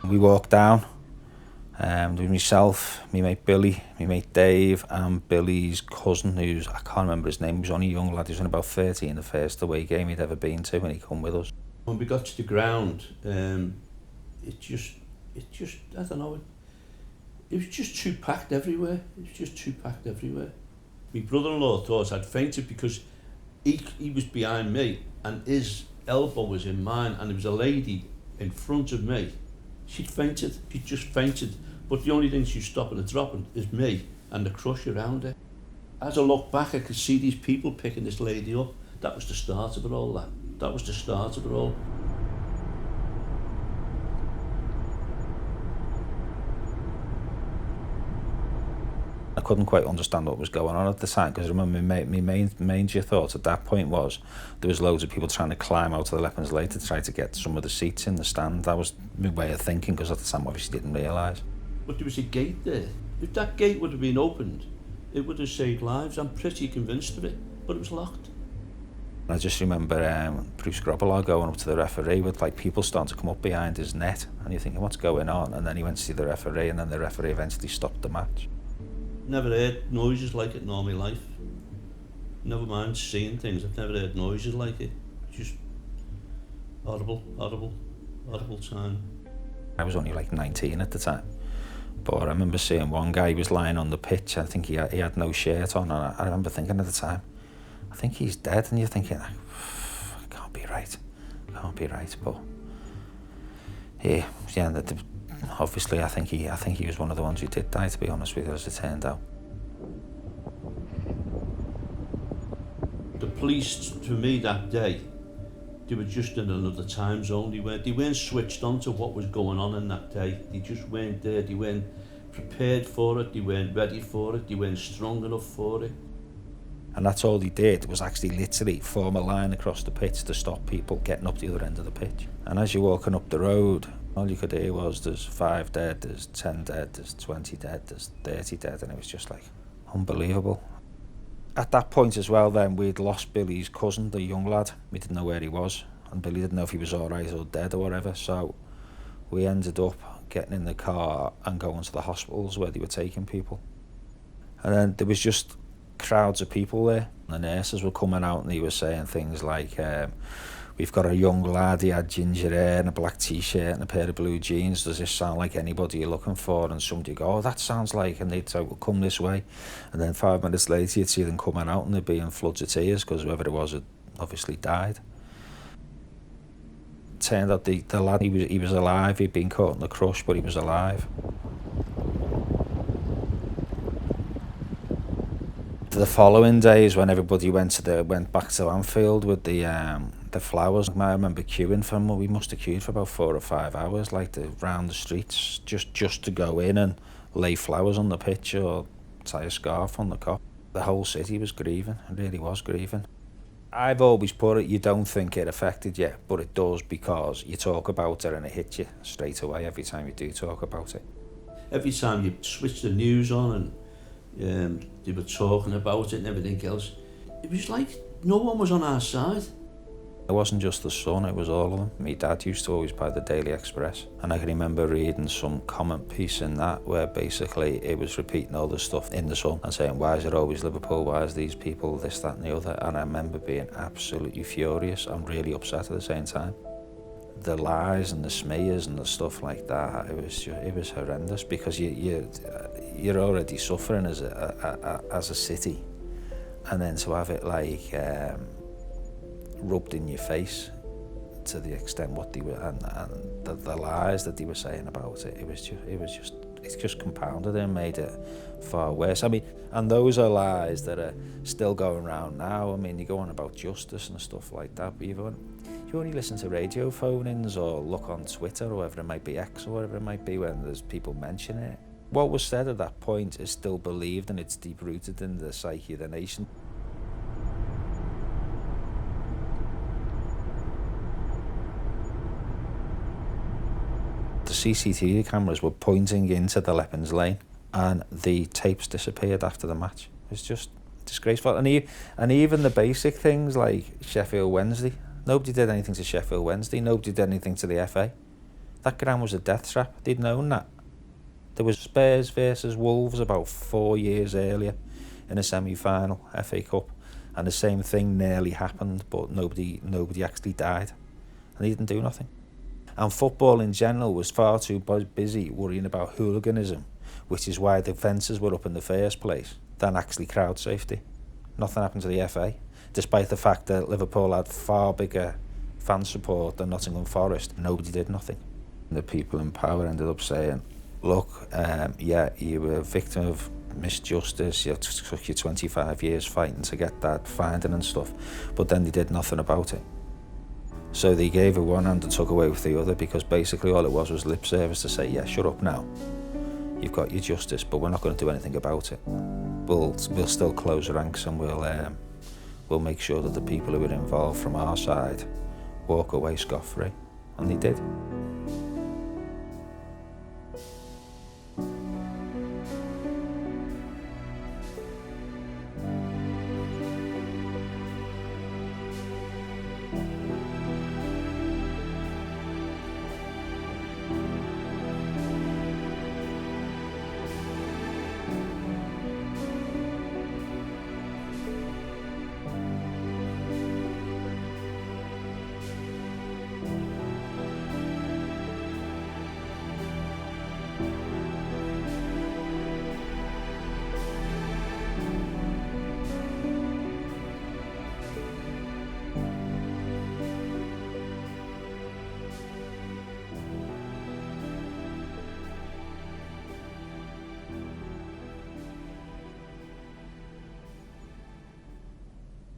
We walked down. There was myself, my mate Billy, my mate Dave, and Billy's cousin, who's, I can't remember his name, he was only a young lad, he was only about 13, the first away game he'd ever been to, and he come with us. When we got to the ground, it just, I don't know, it was just too packed everywhere. My brother-in-law thought I'd fainted because he was behind me and his elbow was in mine, and there was a lady in front of me. She'd just fainted, but the only thing she's stopping and dropping is me and the crush around her. As I look back, I could see these people picking this lady up. That was the start of it all, that was the start of it all. I couldn't quite understand what was going on at the time, because I remember my major thought at that point was there was loads of people trying to climb out of the Leppings Lane to try to get some of the seats in the stand. That was my way of thinking, because at the time obviously didn't realise. But there was a gate there. If that gate would have been opened, it would have saved lives. I'm pretty convinced of it, but it was locked. I just remember Bruce Grobbelaar going up to the referee with like people starting to come up behind his net, and you're thinking, what's going on? And then he went to see the referee, and then the referee eventually stopped the match. Never heard noises like it in all my life. Never mind seeing things, I've never heard noises like it. Just horrible time. I was only like 19 at the time, but I remember seeing one guy, he was lying on the pitch. I think he had no shirt on, and I remember thinking at the time, I think he's dead, and you're thinking, it can't be right, but yeah, obviously I think he was one of the ones who did die, to be honest with you, as it turned out. The police, to me that day, they were just in another time zone. They weren't switched on to what was going on in that day. They just weren't there. They weren't prepared for it. They weren't ready for it. They weren't strong enough for it. And that's all he did, was actually literally form a line across the pitch to stop people getting up the other end of the pitch. And as you're walking up the road, all you could hear was, there's 5 dead, there's 10 dead, there's 20 dead, there's 30 dead, and it was just like, unbelievable. At that point as well then, we'd lost Billy's cousin, the young lad. We didn't know where he was, and Billy didn't know if he was alright or dead or whatever, so we ended up getting in the car and going to the hospitals where they were taking people. And then there was just crowds of people there. The nurses were coming out and they were saying things like, we've got a young lad, he had ginger hair and a black t-shirt and a pair of blue jeans. Does this sound like anybody you're looking for? And somebody would go, oh, that sounds like, and they'd say, well, come this way. And then 5 minutes later, you'd see them coming out and they'd be in floods of tears because whoever it was had obviously died. It turned out the lad, he was alive. He'd been caught in the crush, but he was alive. The following days, when everybody went back to Anfield with the flowers, I remember queuing for them. We must have queued for about 4 or 5 hours, like round the streets, just to go in and lay flowers on the pitch or tie a scarf on the cop. The whole city was grieving. It really was grieving. I've always put it, you don't think it affected you, but it does, because you talk about it and it hits you straight away every time you do talk about it. Every time you switch the news on and they were talking about it and everything else, it was like no one was on our side. It wasn't just the Sun, it was all of them. My dad used to always buy the Daily Express, and I can remember reading some comment piece in that where basically it was repeating all the stuff in the Sun and saying, why is it always Liverpool, why is these people this, that and the other? And I remember being absolutely furious and really upset at the same time. The lies and the smears and the stuff like that, it was horrendous, because you're already suffering as a city, and then to have it like rubbed in your face to the extent what they were, and the lies that they were saying about it, it's just compounded and made it far worse. I mean, and those are lies that are still going around now. I mean, you go on about justice and stuff like that, but you only listen to radio phone-ins or look on Twitter or whatever it might be, X or whatever it might be, when there's people mentioning it. What was said at that point is still believed, and it's deep-rooted in the psyche of the nation. The CCTV cameras were pointing into the Leppings Lane, and the tapes disappeared after the match. It's just disgraceful. And even the basic things like Sheffield Wednesday, nobody did anything to Sheffield Wednesday, nobody did anything to the FA. That ground was a death trap. They'd known that. There was Spurs versus Wolves about 4 years earlier in a semi-final FA Cup, and the same thing nearly happened, but nobody actually died, and he didn't do nothing. And football in general was far too busy worrying about hooliganism, which is why the fences were up in the first place, than actually crowd safety. Nothing happened to the FA, despite the fact that Liverpool had far bigger fan support than Nottingham Forest. Nobody did nothing. The people in power ended up saying, look, yeah, you were a victim of misjustice, it took you 25 years fighting to get that finding and stuff, but then they did nothing about it. So they gave with one hand and took away with the other, because basically all it was lip service to say, yeah, shut up now, you've got your justice, but we're not going to do anything about it. We'll still close ranks, and we'll make sure that the people who were involved from our side walk away scot-free. And they did.